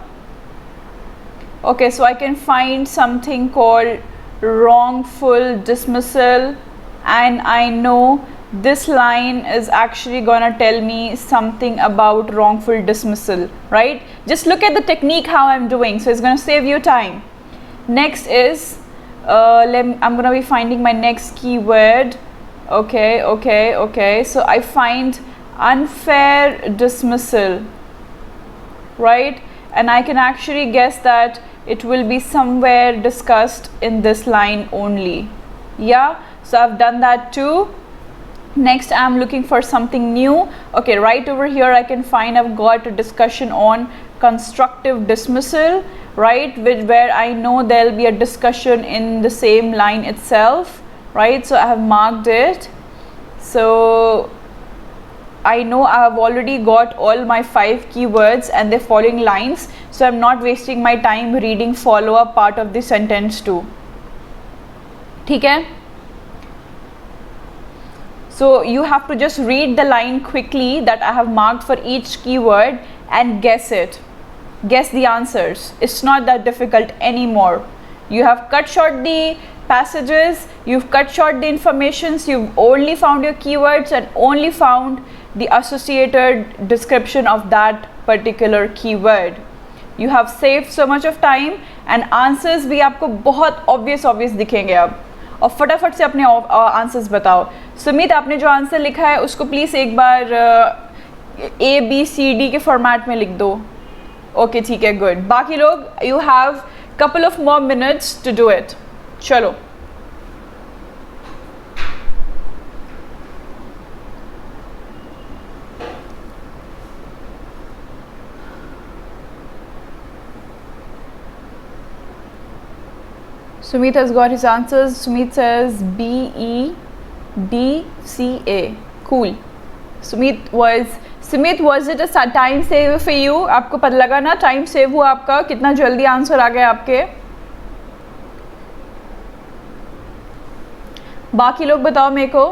Okay, so I can find something called wrongful dismissal, and I know this line is actually gonna tell me something about wrongful dismissal, right? Just look at the technique how I'm doing, so it's gonna save you time. Next is I'm gonna be finding my next keyword. Okay, so I find unfair dismissal, right? And I can actually guess that it will be somewhere discussed in this line only. Yeah, so I've done that too. Next I'm looking for something new. Okay, right over here I can find I've got a discussion on constructive dismissal, right, where I know there'll be a discussion in the same line itself, right? So I have marked it. So I know I have already got all my 5 keywords and the following lines, so I'm not wasting my time reading follow-up part of the sentence too. ठीक है? So you have to just read the line quickly that I have marked for each keyword and guess it. Guess the answers. It's not that difficult anymore. You have cut short the passages, you've cut short the informations, you've only found your keywords and only found the associated description of that particular keyword. You have saved so much of time and answers भी आपको बहुत obvious दिखेंगे अब. और फटाफट से अपने answers बताओ. सुमित, आपने जो आंसर लिखा है उसको प्लीज़ एक बार ABCD के फॉर्मेट में लिख दो. ओके ठीक है, गुड. बाकी लोग you have couple of more minutes to do it. चलो. Sumit has got his answers. Sumit says BEDCA. Cool. Sumit, was it a time save for you? आपको पता लगा ना टाइम सेव हुआ आपका, कितना जल्दी आंसर आ गया आपके. बाकी लोग बताओ मेरे को.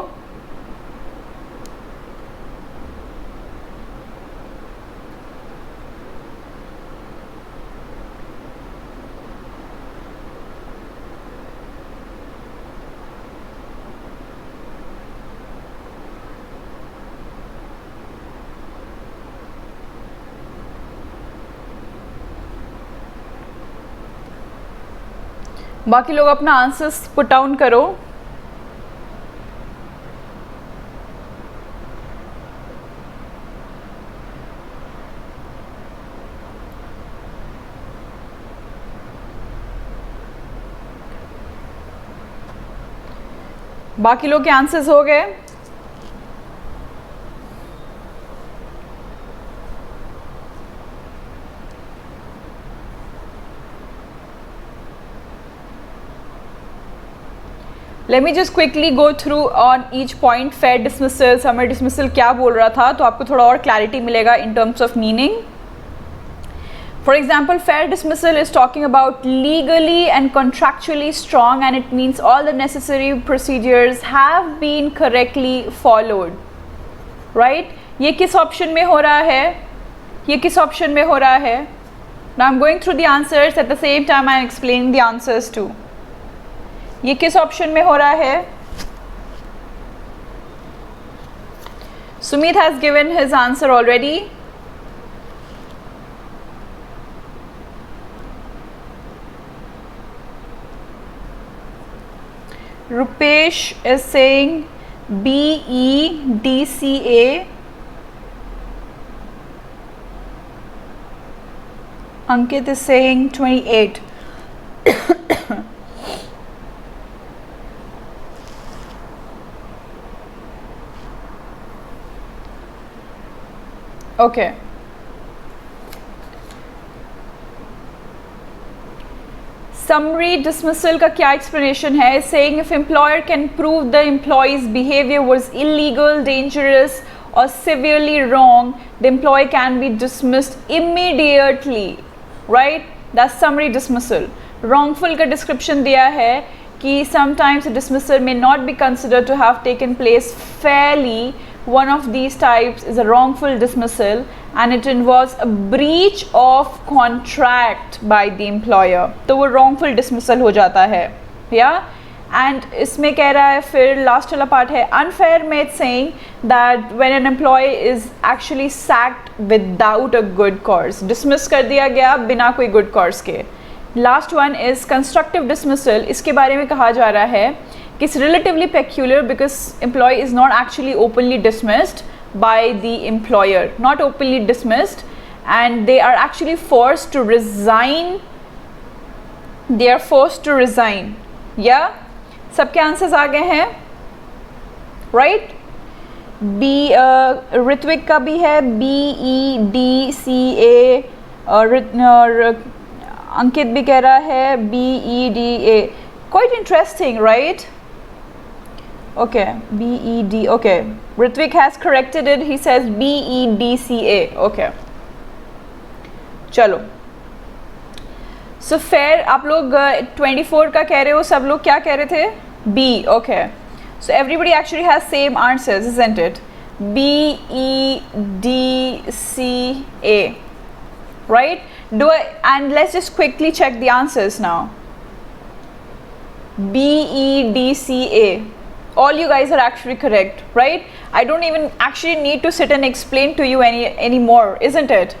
बाकी लोग अपना आंसर्स पुट डाउन करो. बाकी लोग के आंसर्स हो गए. Let me just quickly go through on each point. Fair dismissal, summary dismissal क्या बोल रहा था, तो आपको थोड़ा और क्लैरिटी मिलेगा in terms of meaning. For example, fair dismissal is talking about legally and contractually strong, and it means all the necessary procedures have been correctly followed. Right? ये किस option में हो रहा है? ये किस option में हो रहा है? Now I'm going through the answers at the same time I'm explaining the answers too. ये किस ऑप्शन में हो रहा है? Sumit has given his answer already. Rupesh is saying BEDCA. Ankit is saying 28. Okay. Summary dismissal का क्या explanation है? Saying if employer can prove the employee's behavior was illegal, dangerous or severely wrong, the employee can be dismissed immediately. Right? That's summary dismissal. Wrongful का description दिया है कि sometimes a dismissal may not be considered to have taken place fairly. One of these types is a wrongful dismissal and it involves a breach of contract by the employer. तो वो wrongful dismissal हो जाता है. Yeah? And इसमें कह रहा है फिर last वाला part है unfair में it's saying that when an employee is actually sacked without a good cause. Dismiss कर दिया गया बिना कोई good cause के. Last one is constructive dismissal. इसके बारे में कहा जा रहा है कि it's relatively peculiar because employee is not actually openly dismissed by the employer, not openly dismissed, and they are actually forced to resign. They are forced to resign. Yeah, सबके answers आ गए हैं, right? B ऋत्विक का भी है BEDCA और अंकित भी कह रहा है BEDA. Quite interesting, right? Okay, BED. Okay, Ritvik has corrected it. He says BEDCA. Okay, चलो. So fair. आप लोग 24 का कह रहे हो, सब लोग क्या कह रहे थे? B. Okay. So everybody actually has same answers, isn't it? BEDCA. Right? And let's just quickly check the answers now. BEDCA. All you guys are actually correct, right? I don't even actually need to sit and explain to you anymore, isn't it?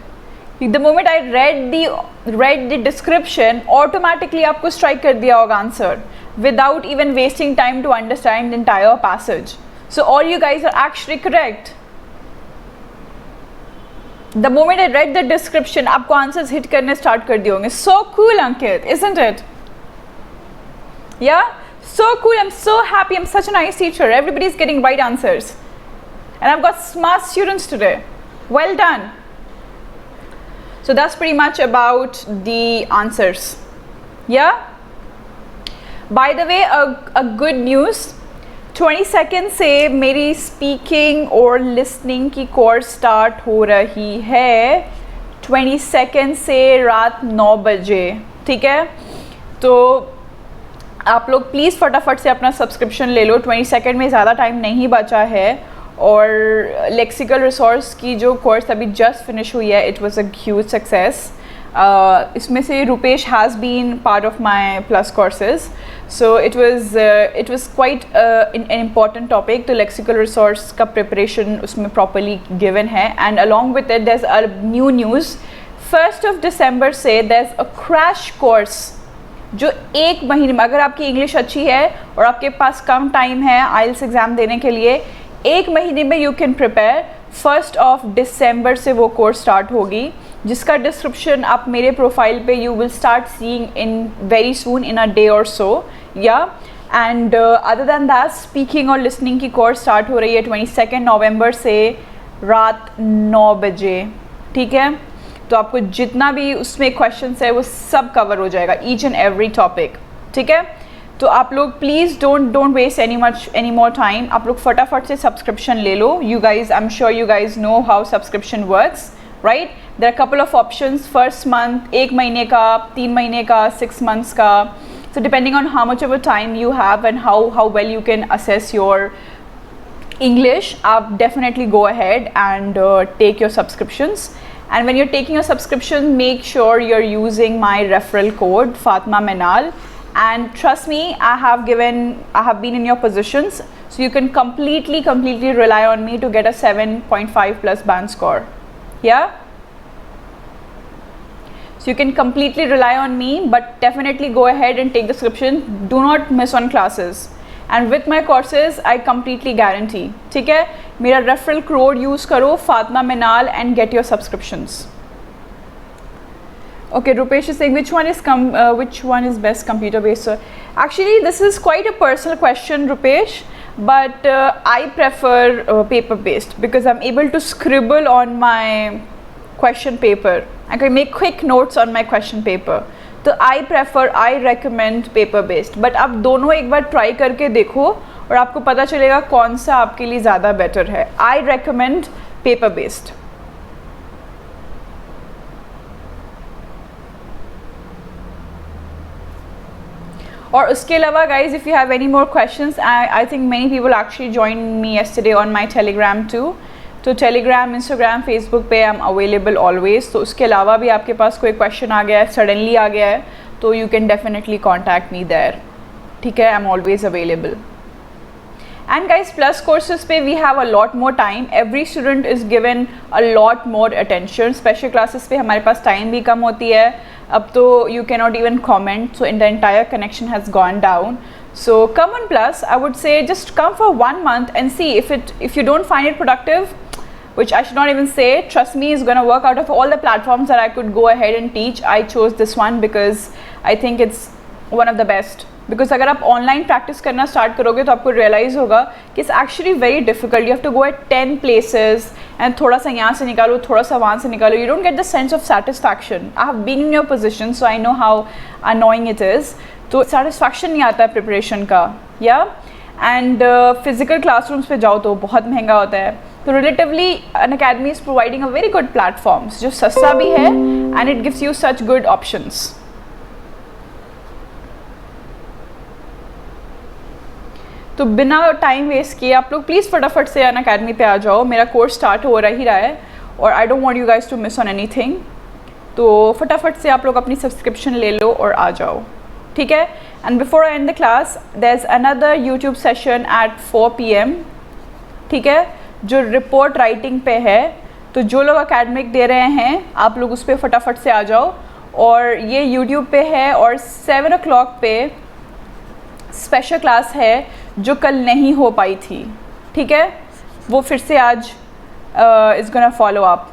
The moment I read the description, automatically आपको strike कर दिया होगा answer without even wasting time to understand the entire passage. So all you guys are actually correct. The moment I read the description, आपको answers hit करने start कर दिए होंगे. So cool, Ankit, isn't it? Yeah? So cool. I'm so happy. I'm such a nice teacher. Everybody's getting right answers. And I've got smart students today. Well done. So that's pretty much about the answers. Yeah? By the way, a good news. 22nd से मेरी speaking और listening की course start हो रही है. 22nd से रात 9 बजे. ठीक है? तो आप लोग प्लीज़ फटाफट से अपना सब्सक्रिप्शन ले लो. 22nd में ज़्यादा टाइम नहीं बचा है. और लेक्सिकल रिसोर्स की जो कोर्स अभी जस्ट फिनिश हुई है, it was a huge success. इसमें से Rupesh has been part of my plus courses. So it was quite an important topic. तो लेक्सिकल रिसोर्स का प्रिपरेशन उसमें प्रॉपरली गिवन है. And along with it there is a new news. 1st of December से there is a crash course जो एक महीने में, अगर आपकी इंग्लिश अच्छी है और आपके पास कम टाइम है आइल्स एग्ज़ाम देने के लिए, एक महीने में यू कैन प्रिपेयर। 1 दिसंबर से वो कोर्स स्टार्ट होगी, जिसका डिस्क्रिप्शन आप मेरे प्रोफाइल पे you will start seeing in very soon, in a day और सो, या and other than that speaking और लिसनिंग की कोर्स स्टार्ट हो रही है 22 नवंबर से रात 9 बजे, ठीक है। तो आपको जितना भी उसमें क्वेश्चंस है वो सब कवर हो जाएगा, ईच एंड एवरी टॉपिक, ठीक है। तो आप लोग please don't waste any more time, आप लोग फटाफट से सब्सक्रिप्शन ले लो। You guys, I am sure you guys know how subscription works, right. There are couple of options, first month, 1 महीने का, 3 महीने का, 6 months का। So depending on how much of a time you have and how well you can assess your English, definitely go ahead and take your subscriptions. And when you're taking your subscription, make sure you're using my referral code Fatma Meenaal. And trust me, I have been in your positions, so you can completely rely on me to get a 7.5 plus band score. Yeah. So you can completely rely on me, but definitely go ahead and take the subscription. Do not miss on classes. And with my courses, I completely guarantee. ठीक है, मेरा referral code use करो Fatma Meenaal and get your subscriptions. Okay, Rupesh is saying which one is best computer based? So actually, this is quite a personal question, Rupesh. But I prefer paper based because I'm able to scribble on my question paper. I can make quick notes on my question paper. तो I recommend paper based. But आप दोनों एक बार try करके देखो और आपको पता चलेगा कौन सा आपके लिए ज़्यादा बेटर है. I recommend paper based. और उसके अलावा guys, if you have any more questions, I think many people actually joined me yesterday on my Telegram too. तो टेलीग्राम, इंस्टाग्राम, फेसबुक पे आई एम अवेलेबल ऑलवेज. तो उसके अलावा भी आपके पास कोई क्वेश्चन आ गया है, सडनली आ गया है, तो you can definitely contact me there, ठीक है. I am always available. And guys, plus courses पे we have a lot more time. Every student is given a lot more attention. Special classes पे हमारे पास time भी कम होती है. अब तो you can not even comment, so in the entire connection has gone down. So come on Plus, I would say just come for 1 month and see if you don't find it productive, which I should not even say, trust me, is going to work. Out of all the platforms that I could go ahead and teach, I chose this one because I think it's one of the best. Because अगर आप online practice करना start करोगे तो आपको realise होगा कि it's actually very difficult. You have to go at 10 places and थोड़ा सा यहाँ से निकालो, थोड़ा सा वहाँ से निकालो. You don't get the sense of satisfaction. I have been in your position, so I know how annoying it is. तो सेटिस्फैक्शन नहीं आता है प्रिपरेशन का, या एंड फिजिकल क्लासरूम्स पे जाओ तो बहुत महंगा होता है. तो relatively Unacademy is providing a very good platforms जो सस्ता भी है and it gives you such good options. तो बिना टाइम वेस्ट किए आप लोग प्लीज़ फटाफट से अनअकैडमी पे आ जाओ. मेरा कोर्स स्टार्ट हो ही रहा है और I don't want you guys to miss on anything. तो फटाफट से आप लोग अपनी सब्सक्रिप्शन ले लो और आ जाओ, ठीक है. And before I end the class, there is another YouTube session at 4 PM, ठीक है, जो रिपोर्ट राइटिंग पे है. तो जो लोग अकेडमिक दे रहे हैं आप लोग उस पर फटाफट से आ जाओ. और ये यूट्यूब पे है और 7 o'clock पे स्पेशल क्लास है जो कल नहीं हो पाई थी, ठीक है. वो फिर से आज is gonna follow up.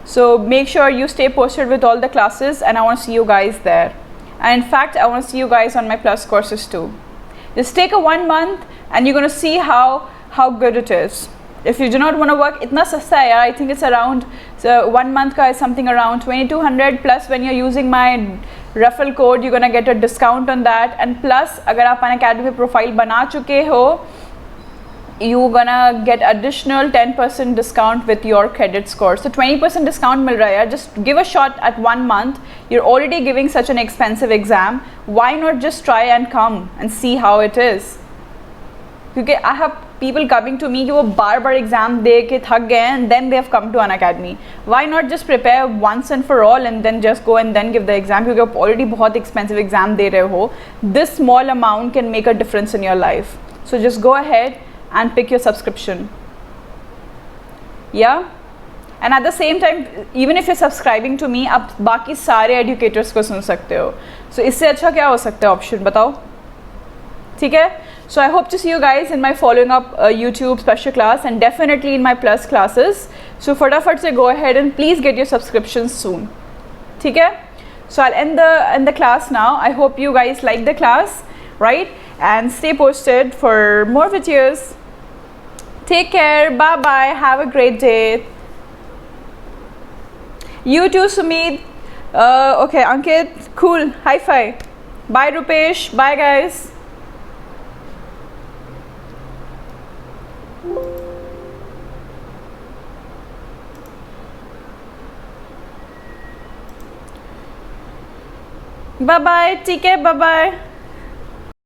So make sure you stay posted with all the classes and I want to see you guys there. And in fact, I want to see you guys on my Plus courses too. Just take a 1 month and you're going to see how good it is. If you do not want to work, itna sasta hai yaar. I think it's around 1 month ka is something around 2200 plus when you're using my referral code, you're going to get a discount on that. And plus, agar aap Unacademy profile bana chuke ho, you're gonna get additional 10% discount with your credit score. So 20% discount mil raha hai. Just give a shot at 1 month. You're already giving such an expensive exam. Why not just try and come and see how it is? क्योंकि I have people coming to me कि वो बार exam दे के थक गए and then they have come to Unacademy. Why not just prepare once and for all and then just go and then give the exam? क्योंकि आप already बहुत expensive exam दे रहे हो. This small amount can make a difference in your life. So just go ahead and pick your subscription. Yeah, and at the same time even if you subscribing to me, आप बाकी सारे educators को सुन सकते हो. सो इससे अच्छा क्या हो सकता है ऑप्शन, बताओ. ठीक है. So I hope to see you guys in my following up YouTube special class and definitely in my plus classes. So फटाफट से go ahead and please get your subscriptions soon. ठीक है. So I'll end the class now. I hope you guys like the class, right? And stay posted for more videos. Take care. Bye bye. Have a great day. You too, Sumit. Okay, Ankit. Cool. High five. Bye, Rupesh. Bye, guys. Bye bye. Take care. Bye bye.